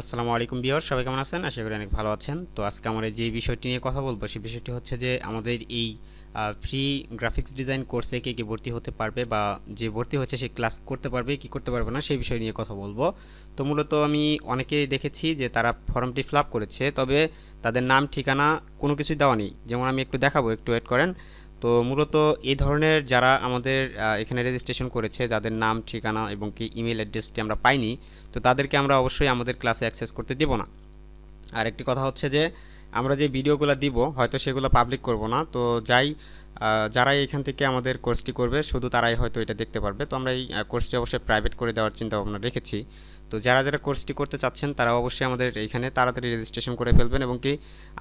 আসসালামু আলাইকুম ভিউয়ার, সবাই কেমন আছেন? আশা করি অনেক ভালো আছেন। তো আজকে আমরা যে বিষয়টি নিয়ে কথা বলবো সেই বিষয়টি হচ্ছে যে আমাদের এই ফ্রি গ্রাফিক্স ডিজাইন কোর্সে কে কে ভর্তি হতে পারবে বা যে ভর্তি হচ্ছে সে ক্লাস করতে পারবে কি করতে পারবে না সেই বিষয় নিয়ে কথা বলবো। তো মূলত আমি অনেকেই দেখেছি যে তারা ফর্মটি ফিল আপ করেছে, তবে তাদের নাম ঠিকানা কোনো কিছুই দেওয়া নেই। যেমন আমি একটু দেখাবো, একটু ওয়েট করেন। তো মূলত এই ধরনের যারা আমাদের এখানে রেজিস্ট্রেশন করেছে, যাদের নাম ঠিকানা এবং কি ইমেল অ্যাড্রেসটি আমরা পাইনি, তো তাদেরকে আমরা অবশ্যই আমাদের ক্লাসে অ্যাক্সেস করতে দেব না। আর একটি কথা হচ্ছে যে আমরা যে ভিডিওগুলো দিব হয়তো সেগুলো পাবলিক করব না। তো যাই যারাই এখান থেকে আমাদের কোর্সটি করবে শুধু তারাই হয়তো এটা দেখতে পারবে। তো আমরা এই কোর্সটি অবশ্যই প্রাইভেট করে দেওয়ার চিন্তা ভাবনা রেখেছি। তো যারা যারা কোর্সটি করতে চাচ্ছেন তারা অবশ্যই আমাদের এইখানে তাড়াতাড়ি রেজিস্ট্রেশন করে ফেলবেন। এবং কি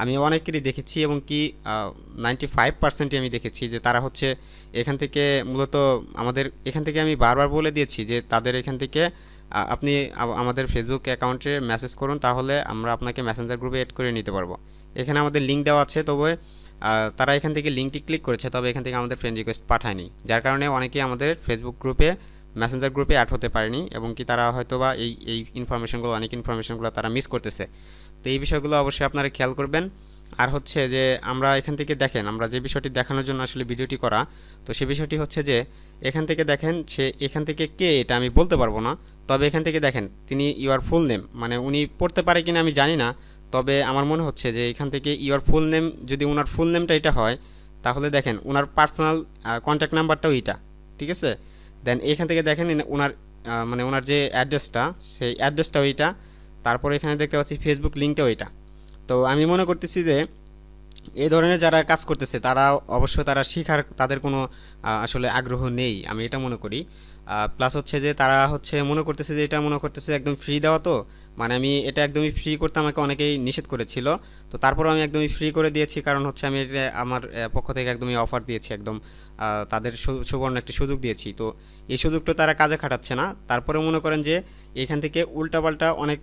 আমি অনেকেরই দেখেছি এবং কি 95%ই আমি দেখেছি যে তারা হচ্ছে এখান থেকে মূলত আমাদের এখান থেকে আমি বারবার বলে দিয়েছি যে তাদের এখান থেকে আপনি আমাদের ফেসবুক অ্যাকাউন্টে মেসেজ করুন, তাহলে আমরা আপনাকে মেসেঞ্জার গ্রুপে এড করে নিতে পারবো। এখানে আমাদের লিঙ্ক দেওয়া আছে, তবে তারা এখান থেকে লিঙ্কটি ক্লিক করেছে, তবে এখান থেকে আমাদের ফ্রেন্ড রিকোয়েস্ট পাঠায়নি, যার কারণে অনেকেই আমাদের ফেসবুক গ্রুপে মেসেঞ্জার গ্রুপে অ্যাড হতে পারেনি এবং কি তারা হয়তো বা এই ইনফরমেশনগুলো অনেক ইনফরমেশনগুলো তারা মিস করতেছে। তো এই বিষয়গুলো অবশ্যই আপনারা খেয়াল করবেন। আর হচ্ছে যে আমরা এখান থেকে দেখেন, আমরা যে বিষয়টি দেখানোর জন্য আসলে ভিডিওটি করা, তো সেই বিষয়টি হচ্ছে যে এখান থেকে দেখেন সে এখান থেকে কে এটা আমি বলতে পারবো না। তবে এখান থেকে দেখেন তিনি ইউর ফুল নেম, মানে উনি পড়তে পারে কিনা আমি জানি না, তবে আমার মনে হচ্ছে যে এখান থেকে ইউর ফুল নেম, যদি ওনার ফুল নেমটা এটা হয় তাহলে দেখেন ওনার পার্সোনাল কন্ট্যাক্ট নাম্বারটাও এটা, ঠিক আছে। দেন এখান থেকে দেখেন ওনার মানে ওনার যে অ্যাড্রেসটা সেই অ্যাড্রেসটাও এটা, তারপরে এখানে দেখতে পাচ্ছি ফেসবুক লিঙ্কটাও এটা। তো আমি মনে করতেছি যে এই ধরনের যারা কাজ করতেছে তারা অবশ্য তারা শিখার তাদের কোনো আসলে আগ্রহ নেই, আমি এটা মনে করি। প্লাস হচ্ছে যে তারা হচ্ছে মনে করতেছে যে এটা মনে করতেছে একদম ফ্রি দেওয়া, তো মানে আমি এটা একদমই ফ্রি করতে আমাকে অনেকেই নিষেধ করেছিল। তো তারপরও আমি একদমই ফ্রি করে দিয়েছি, কারণ হচ্ছে আমি এটা আমার পক্ষ থেকে একদমই অফার দিয়েছি, একদম তাদের সুবর্ণ একটি সুযোগ দিয়েছি। তো এই সুযোগটা তারা কাজে খাটাচ্ছে না। তারপরে মনে করেন যে এখান থেকে উল্টাপাল্টা অনেক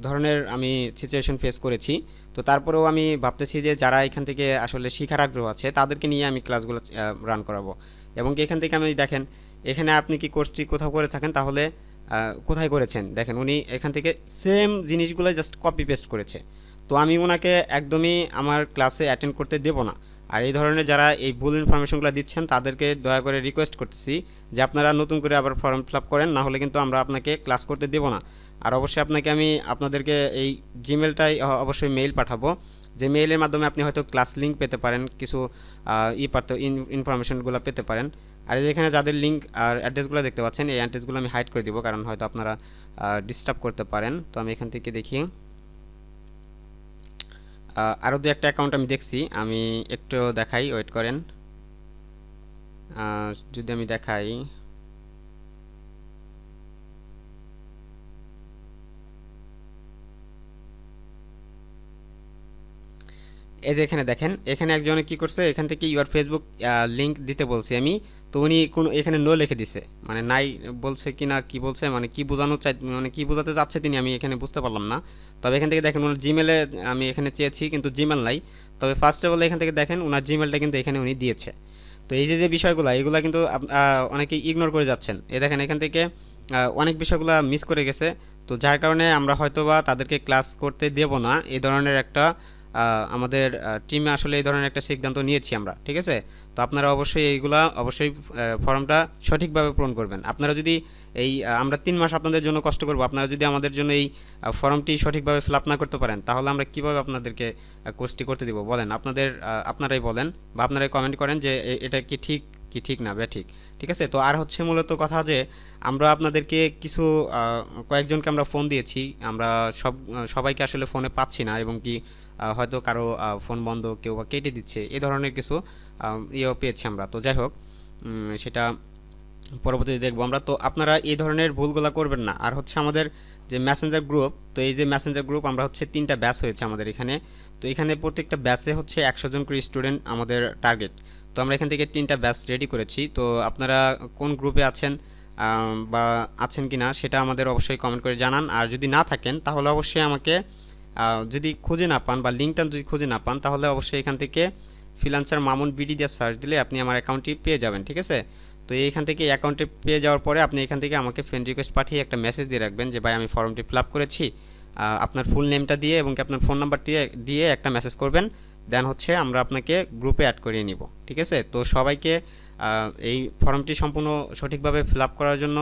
ধরনের আমি সিচুয়েশন ফেস করেছি। তো তারপরেও আমি ভাবতেছি যে যারা এখান থেকে আসলে শিখার আগ্রহ আছে তাদেরকে নিয়ে আমি ক্লাসগুলো রান করাবো। এবং কি এখান থেকে আমি দেখেন, এখানে আপনি কি কোর্সটি কোথাও করে থাকেন তাহলে কোথায় করেছেন দেখেন, উনি এখান থেকে সেম জিনিসগুলো জাস্ট কপি পেস্ট করেছে। তো আমি ওনাকে একদমই আমার ক্লাসে অ্যাটেন্ড করতে দেব না। আর এই ধরনের যারা এই ভুল ইনফরমেশনগুলো দিচ্ছেন তাদেরকে দয়া করে রিকোয়েস্ট করতেছি যে আপনারা নতুন করে আবার ফর্ম ফিল আপ করেন, না হলে কিন্তু আমরা আপনাকে ক্লাস করতে দেব না। আর অবশ্যই আপনাকে আমি আপনাদেরকে এই জিমেলটাই অবশ্যই মেইল পাঠাবো, যে মেইলের মাধ্যমে আপনি হয়তো ক্লাস লিঙ্ক পেতে পারেন, কিছু ইনফরমেশনগুলো পেতে পারেন। আর এখানে যাদের লিঙ্ক আর অ্যাড্রেসগুলো দেখতে পাচ্ছেন, এই অ্যাড্রেসগুলো আমি হাইড করে দিব, কারণ হয়তো আপনারা ডিস্টার্ব করতে পারেন। তো আমি এখান থেকে দেখি আরও দু একটা অ্যাকাউন্ট আমি দেখছি, আমি একটু দেখাই, ওয়েট করেন। যদি আমি দেখাই, এই যে এখানে দেখেন, এখানে একজনে কি করছে, এখান থেকে ইউর ফেসবুক লিংক দিতে বলছি আমি, তো উনি কোন এখানে নো লিখে দিছে, মানে নাই বলছে কি না কি বলছে, মানে কি বোঝানো চাই, মানে কি বোঝাতে চাচ্ছে তিনি আমি এখানে বুঝতে পারলাম না। তবে এখান থেকে দেখেন ওনার জিমেলে আমি এখানে চেয়েছি কিন্তু জিমেল নাই। তবে ফার্স্ট অফ অল এখান থেকে দেখেন ওনার জিমেলটা কিন্তু এখানে উনি দিয়েছে। তো এই যে যে বিষয়গুলো এগুলো কিন্তু অনেকেই ইগনোর করে যাচ্ছেন, এ দেখেন এখান থেকে অনেক বিষয়গুলো মিস করে গেছে। তো যার কারণে আমরা হয়তোবা তাদেরকে ক্লাস করতে দেব না, এই ধরনের একটা আমাদের টিমে আসলে এই ধরনের একটা সিদ্ধান্ত নিয়েছি আমরা, ঠিক আছে। তো আপনারা অবশ্যই এইগুলা অবশ্যই ফর্মটা সঠিকভাবে পূরণ করবেন। আপনারা যদি এই আমরা 3 মাস আপনাদের জন্য কষ্ট করব, আপনারা যদি আমাদের জন্য এই ফর্মটি সঠিকভাবে ফিল আপ না করতে পারেন তাহলে আমরা কিভাবে আপনাদেরকে কোর্সটি করতে দিব বলেন? আপনারাই বলেন বা আপনারাই কমেন্ট করেন যে এটা কি ঠিক কি ঠিক না ঠিক, ঠিক আছে। তো আর হচ্ছে মূলত কথা যে আমরা আপনাদেরকে কিছু কয়েকজনকে আমরা ফোন দিয়েছি, আমরা সবাইকে আসলে ফোনে পাচ্ছি না, এবং কি হয়তো কারো ফোন বন্ধ, কেউ বা কেটে দিচ্ছে, এই ধরনের কিছু ইয়েও পেয়েছি আমরা। তো যাই হোক, সেটা পরবর্তীতে দেখবো আমরা। তো আপনারা এই ধরনের ভুলগুলো করবেন না। আর হচ্ছে আমাদের যে মেসেঞ্জার গ্রুপ, তো এই যে মেসেঞ্জার গ্রুপ আমরা হচ্ছে 3টা ব্যাচ হয়েছে আমাদের এখানে। তো এখানে প্রত্যেকটা ব্যাচে হচ্ছে 100 জন করে স্টুডেন্ট আমাদের টার্গেট। তো আমরা এখান থেকে 3টা ব্যাচ রেডি করেছি। তো আপনারা কোন গ্রুপে আছেন বা আছেন কি না সেটা আমাদের অবশ্যই কমেন্ট করে জানান। আর যদি না থাকেন তাহলে অবশ্যই আমাকে যদি খুঁজে না পান বা লিঙ্কটা যদি খুঁজে না পান তাহলে অবশ্যই এখান থেকে ফ্রিল্যান্সার মামুন বিডি দিয়ে সার্চ দিলে আপনি আমার অ্যাকাউন্টটি পেয়ে যাবেন, ঠিক আছে। তো এইখান থেকে অ্যাকাউন্টে পেয়ে যাওয়ার পরে আপনি এখান থেকে আমাকে ফ্রেন্ড রিকোয়েস্ট পাঠিয়ে একটা মেসেজ দিয়ে রাখবেন যে ভাই আমি ফর্মটি ফিল আপ করেছি, আপনার ফুল নেমটা দিয়ে এবং কি আপনার ফোন নাম্বার দিয়ে দিয়ে একটা মেসেজ করবেন। দেন হচ্ছে আমরা আপনাকে গ্রুপে অ্যাড করিয়ে নিব। ঠিক আছে? তো সবাইকে এই ফর্মটি সম্পূর্ণ সঠিকভাবে ফিল আপ করার জন্য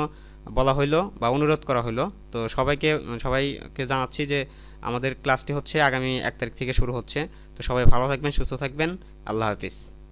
বলা হইলো বা অনুরোধ করা হইলো। তো সবাইকে জানাচ্ছি যে আমাদের ক্লাসটি হচ্ছে আগামী 1 তারিখ থেকে শুরু হচ্ছে। তো সবাই ভালো থাকবেন, সুস্থ থাকবেন। আল্লাহ হাফিজ।